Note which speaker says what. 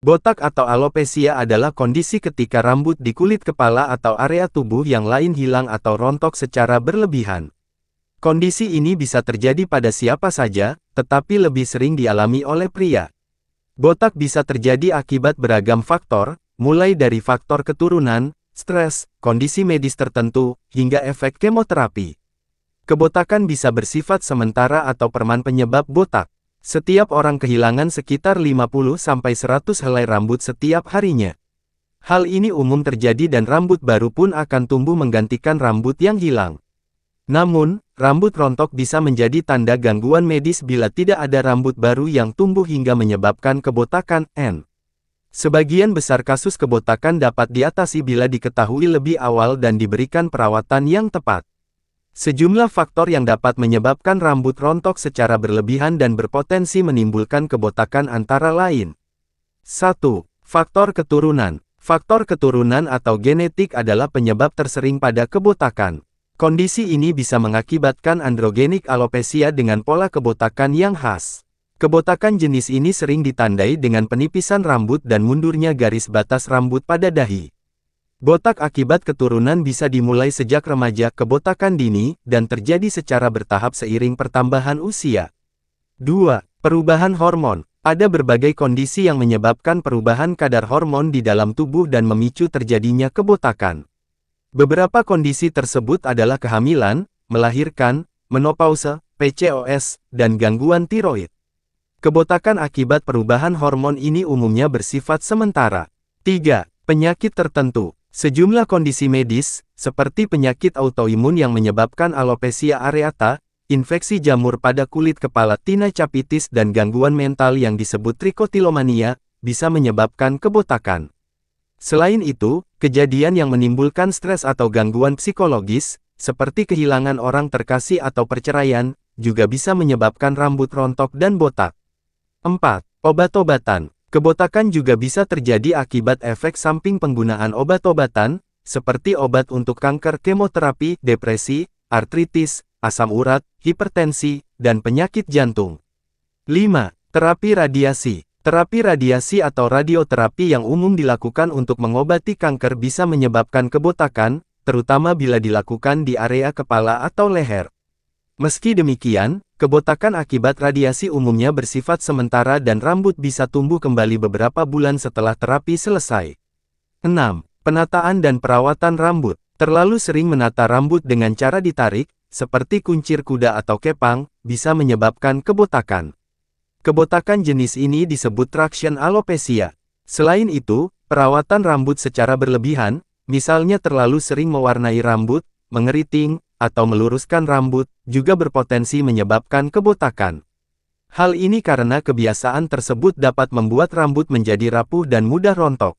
Speaker 1: Botak atau alopecia adalah kondisi ketika rambut di kulit kepala atau area tubuh yang lain hilang atau rontok secara berlebihan. Kondisi ini bisa terjadi pada siapa saja, tetapi lebih sering dialami oleh pria. Botak bisa terjadi akibat beragam faktor, mulai dari faktor keturunan, stres, kondisi medis tertentu, hingga efek kemoterapi. Kebotakan bisa bersifat sementara atau permanen. Penyebab botak. Setiap orang kehilangan sekitar 50-100 helai rambut setiap harinya. Hal ini umum terjadi dan rambut baru pun akan tumbuh menggantikan rambut yang hilang. Namun, rambut rontok bisa menjadi tanda gangguan medis bila tidak ada rambut baru yang tumbuh hingga menyebabkan kebotakan. Sebagian besar kasus kebotakan dapat diatasi bila diketahui lebih awal dan diberikan perawatan yang tepat. Sejumlah faktor yang dapat menyebabkan rambut rontok secara berlebihan dan berpotensi menimbulkan kebotakan antara lain. 1. Faktor keturunan. Faktor keturunan atau genetik adalah penyebab tersering pada kebotakan. Kondisi ini bisa mengakibatkan androgenik alopecia dengan pola kebotakan yang khas. Kebotakan jenis ini sering ditandai dengan penipisan rambut dan mundurnya garis batas rambut pada dahi. Botak akibat keturunan bisa dimulai sejak remaja, kebotakan dini, dan terjadi secara bertahap seiring pertambahan usia. 2. Perubahan hormon. Ada berbagai kondisi yang menyebabkan perubahan kadar hormon di dalam tubuh dan memicu terjadinya kebotakan. Beberapa kondisi tersebut adalah kehamilan, melahirkan, menopause, PCOS, dan gangguan tiroid. Kebotakan akibat perubahan hormon ini umumnya bersifat sementara. 3. Penyakit tertentu. Sejumlah kondisi medis, seperti penyakit autoimun yang menyebabkan alopecia areata, infeksi jamur pada kulit kepala tina capitis dan gangguan mental yang disebut trikotilomania, bisa menyebabkan kebotakan. Selain itu, kejadian yang menimbulkan stres atau gangguan psikologis, seperti kehilangan orang terkasih atau perceraian, juga bisa menyebabkan rambut rontok dan botak. 4. Obat-obatan. Kebotakan juga bisa terjadi akibat efek samping penggunaan obat-obatan, seperti obat untuk kanker, kemoterapi, depresi, artritis, asam urat, hipertensi, dan penyakit jantung. 5. Terapi radiasi. Terapi radiasi atau radioterapi yang umum dilakukan untuk mengobati kanker bisa menyebabkan kebotakan, terutama bila dilakukan di area kepala atau leher. Meski demikian, kebotakan akibat radiasi umumnya bersifat sementara dan rambut bisa tumbuh kembali beberapa bulan setelah terapi selesai. 6. Penataan dan perawatan rambut. Terlalu sering menata rambut dengan cara ditarik, seperti kuncir kuda atau kepang, bisa menyebabkan kebotakan. Kebotakan jenis ini disebut traction alopecia. Selain itu, perawatan rambut secara berlebihan, misalnya terlalu sering mewarnai rambut, mengeriting, atau meluruskan rambut, juga berpotensi menyebabkan kebotakan. Hal ini karena kebiasaan tersebut dapat membuat rambut menjadi rapuh dan mudah rontok.